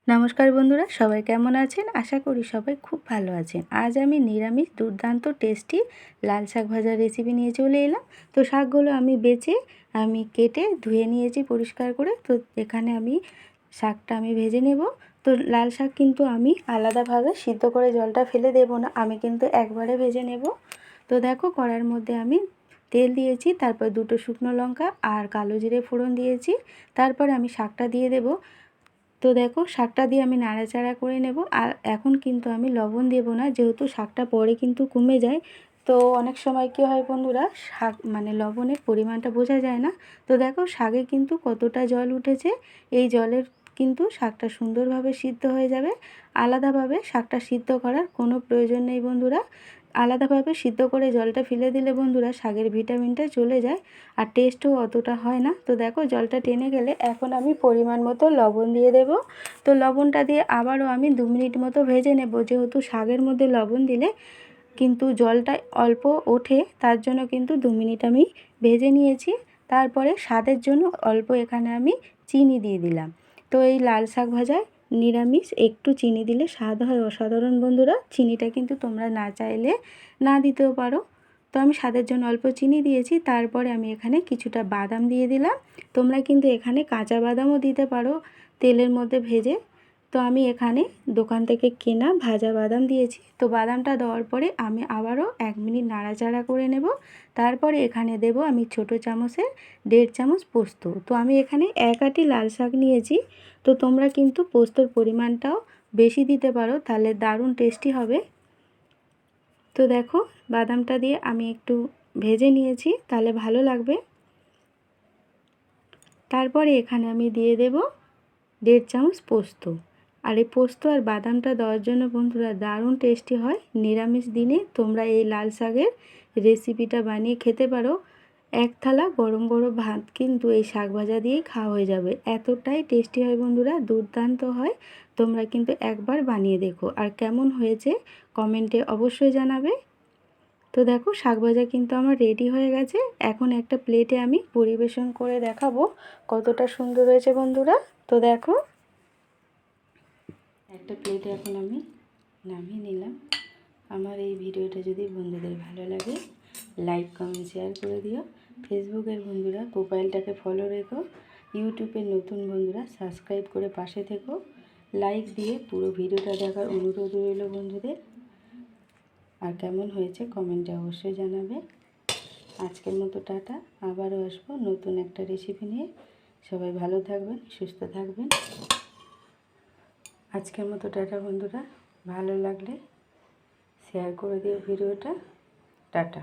নমস্কার বন্ধুরা, সবাই কেমন আছেন? আশা করি সবাই খুব ভালো আছেন। আজ আমি নিরামিষ দুর্দান্ত টেস্টি লাল শাক ভাজার রেসিপি নিয়ে চলে এলাম। তো শাকগুলো আমি বেছে কেটে ধুয়ে নিয়েছি পরিষ্কার করে। তো এখানে শাকটা ভেজে নেব। তো লাল শাক কিন্তু আমি আলাদাভাবে সিদ্ধ করে জলটা ফেলে দেব না, আমি কিন্তু একবারে ভেজে নেব। তো দেখো, কড়ার মধ্যে আমি তেল দিয়েছি, তারপর দুটো শুকনো লঙ্কা আর কালো জিরে ফোড়ন দিয়েছি। তারপরে আমি শাকটা দিয়ে দেব। তো দেখো, শাকটা দিয়ে আমি নাড়াচাড়া করে নেব। আর এখন কিন্তু আমি লবণ দেব না, যেহেতু শাকটা পরে কিন্তু কমে যায়। তো অনেক সময় কী হয় বন্ধুরা, শাক লবণের পরিমাণটা বোঝা যায় না। তো দেখো, শাকে কিন্তু কতটা জল উঠেছে। এই জলের কিন্তু শাকটা সুন্দরভাবে সিদ্ধ হয়ে যাবে। আলাদাভাবে শাকটা সিদ্ধ করার কোনো প্রয়োজন নেই বন্ধুরা। আলাদাভাবে সিদ্ধ করে জলটা ফেলে দিলে বন্ধুরা শাকের ভিটামিনটা চলে যায়, আর টেস্টও অতটা হয় না। তো দেখো, জলটা টেনে গেলে এখন আমি পরিমাণ মতো লবণ দিয়ে দেব। তো লবণটা দিয়ে আবারও আমি 2 মিনিট মতো ভেজে নেব, যেহেতু শাকের মধ্যে লবণ দিলে কিন্তু জলটা অল্প ওঠে, তার জন্য কিন্তু 2 মিনিট আমি ভেজে নিয়েছি। তারপরে স্বাদের জন্য অল্প এখানে আমি চিনি দিয়ে দিলাম। তো এই লাল শাক ভাজায় নিরামিষ একটু চিনি দিলে স্বাদ হয় অসাধারণ বন্ধুরা। চিনিটা কিন্তু তোমরা না চাইলে না দিতেও পারো। তো আমি স্বাদের জন্য অল্প চিনি দিয়েছি। তারপরে আমি এখানে কিছুটা বাদাম দিয়ে দিলাম। তোমরা কিন্তু এখানে কাঁচা বাদামও দিতে পারো তেলের মধ্যে ভেজে। তো আমি এখানে দোকান থেকে কেনা ভাজা বাদাম দিয়েছি। তো বাদামটা দেওয়ার পরে আমি আবারও 1 মিনিট নাড়াচাড়া করে নেব। তারপরে এখানে দেব আমি ছোটো চামচের 1.5 চামচ পোস্ত। তো আমি এখানে 1 আঁটি লাল শাক নিয়েছি। তো তোমরা কিন্তু পোস্তর পরিমাণটাও বেশি দিতে পারো, তাহলে দারুণ টেস্টি হবে। তো দেখো, বাদামটা দিয়ে আমি একটু ভেজে নিয়েছি, তাহলে ভালো লাগবে। তারপরে এখানে আমি দিয়ে দেব 1.5 চামচ পোস্ত। আর এই পোস্ত আর বাদামটা দেওয়ার জন্য বন্ধুরা দারুণ টেস্টি হয়। নিরামিষ দিনে তোমরা এই লাল শাকের রেসিপিটা বানিয়ে খেতে পারো। 1 থালা গরম গরম ভাত কিন্তু এই শাক ভাজা দিয়েই খাওয়া হয়ে যাবে। এতটাই টেস্টি হয় বন্ধুরা, দুর্দান্ত হয়। তোমরা কিন্তু একবার বানিয়ে দেখো, আর কেমন হয়েছে কমেন্টে অবশ্যই জানাবে। তো দেখো, শাক ভাজা কিন্তু আমার রেডি হয়ে গেছে। এখন একটা প্লেটে আমি পরিবেশন করে দেখাবো কতটা সুন্দর হয়েছে বন্ধুরা। তো দেখো, একটা প্লেটে এখন আমি নামিয়ে নিলাম। আমার এই ভিডিওটা যদি বন্ধুদের ভালো লাগে, লাইক কমেন্ট শেয়ার করে দিও। ফেসবুকের বন্ধুরা প্রোফাইলটাকে ফলো রেখো। ইউটিউবের নতুন বন্ধুরা সাবস্ক্রাইব করে পাশে থেকো। লাইক দিয়ে পুরো ভিডিওটা দেখার অনুরোধ রইল বন্ধুদের। আর কেমন হয়েছে কমেন্টে অবশ্যই জানাবে। আজকের মতো টাটা, আবারও আসবো নতুন একটা রেসিপি নিয়ে। সবাই ভালো থাকবেন, সুস্থ থাকবেন। আজকের মতো টাটা বন্ধুরা, ভালো লাগলে শেয়ার করে দিও ভিডিওটা। টাটা।